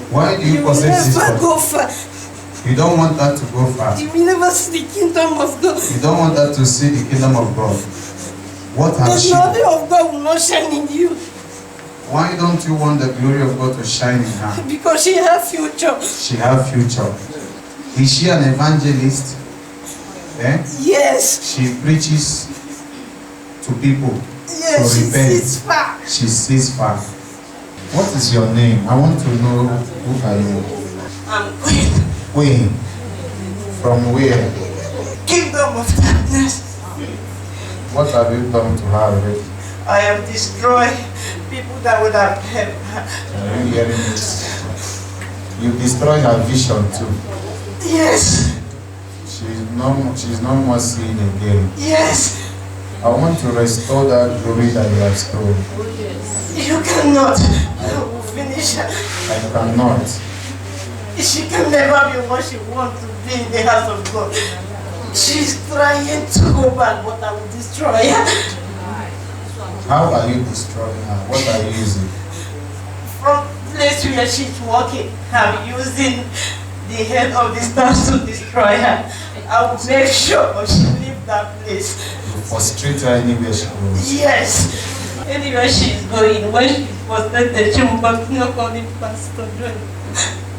Why do you possess this never body? go far. You don't want that to go far. You will never see the kingdom of God. You don't want that to see the kingdom of God. What The has she? glory of God will not shine in you Why don't you want the glory of God to shine in her? because she has future. She have future. Is she an evangelist? Eh? Yes. She preaches to people Yes, to she repent. sees far. She sees far. What is your name? I want to know who are you? I'm Queen. Queen. From where? Kingdom of darkness. What have you done to her already? I have destroyed people that would have helped her. Are you hearing this? You destroy her vision too. Yes. She's no more seeing again. Yes. I want to restore that glory that you have stolen. You cannot. I will finish her. I cannot. She can never be what she wants to be in the house of God. She's trying to go back, but I will destroy her. How are you destroying her? What are you using? From the place where she's working, I'm using the head of the stars to destroy her. I will make sure she leaves that place. You frustrate her anywhere she goes. Yes. Anywhere she's going, when she's frustrated, she will continue calling Pastor Joel.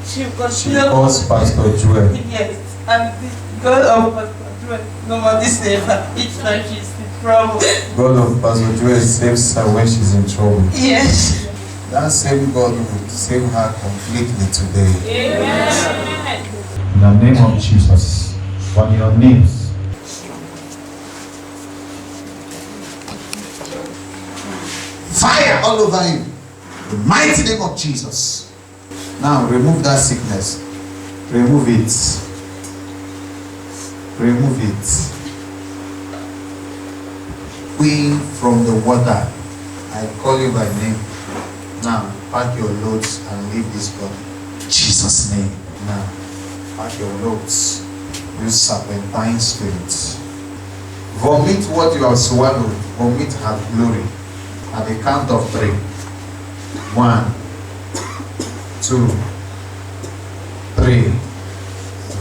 She will She continue calls Pastor Joel. Yes, and the God of Pastor Joel normally save her each time she's in trouble. God of Pastor Joel saves her when she's in trouble. Yes. That same God will save her completely today. Amen. In the name of Jesus, on your knees. Fire all over you. The mighty name of Jesus. Now remove that sickness. Remove it. Remove it. Queen from the water. I call you by name. Now pack your loads and leave this body. Jesus' name. Now pack your loads. You serpentine spirits. Vomit what you have swallowed. Vomit her glory. At the count of 3. 1, 2, 3.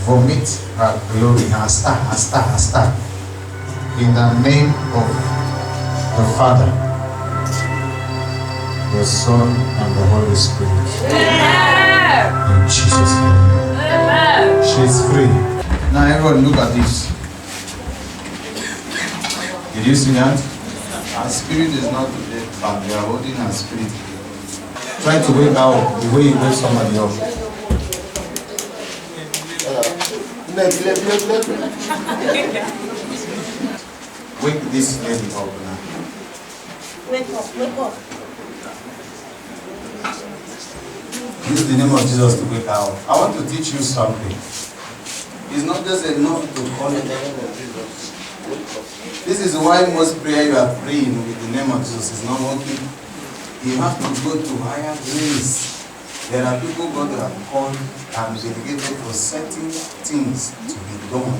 Vomit her glory, her star. In the name of the Father, the Son, and the Holy Spirit. In Jesus' name. She's free. Now everyone look at this. Did you see that? Our spirit is not dead, but we are holding our spirit. Try to wake out the way you wake somebody up. Wake this lady up now. Wake up. Use the name of Jesus to wake her up. I want to teach you something. It's not just enough to call it the name of Jesus. This is why most prayer you are praying with the name of Jesus is not working. You have to go to higher grace. There are people God have called and delegated for certain things to be done.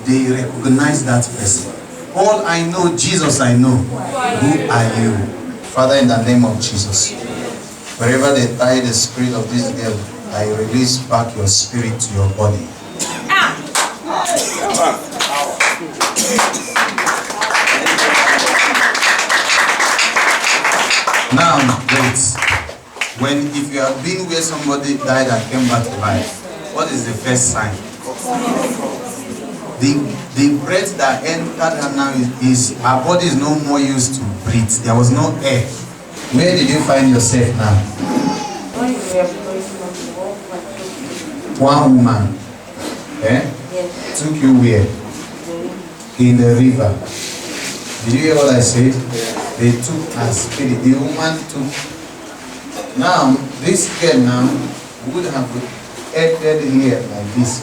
They recognize that person. Paul, I know. Jesus, I know. Who are you? Father, in the name of Jesus, wherever they tie the spirit of this girl, I release back your spirit to your body. Now, wait. If you have been where somebody died and came back to life, what is the first sign? The breath that entered her now is her body is no more used to breathe. There was no air. Where did you find yourself now? One woman took you where? In the river. Did you hear what I said? They took her spirit. The woman took. Now, this girl now would have acted here like this.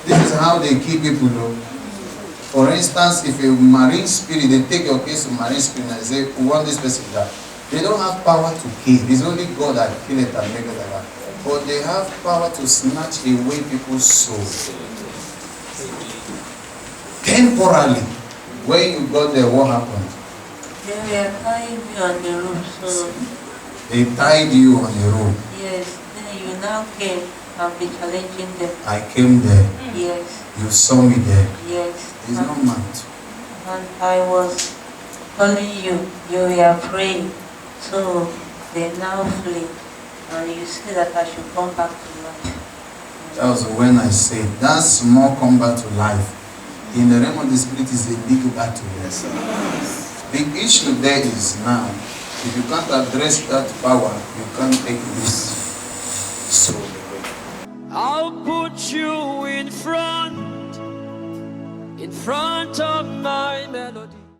This is how they kill people. For instance, if a marine spirit, they take your case to marine spirit and say, we want this person to die. They don't have power to kill. It's only God that kill it and make it like that. But they have power to snatch away people's soul. Temporarily. When you got there, what happened? They were tying me on the rope, so... They tied you on the rope. Yes, then now came and be challenging them. I came there. Yes, You saw me there. yes. It's not mad. And I was calling you, you were praying. So they now flee. And you say that I should come back to life. That was when I said, that small combat to life in the realm of the spirit is a big battle. Yes, sir. The issue there is now, if you can't address that power, you can't take this soul away. I'll put you in front of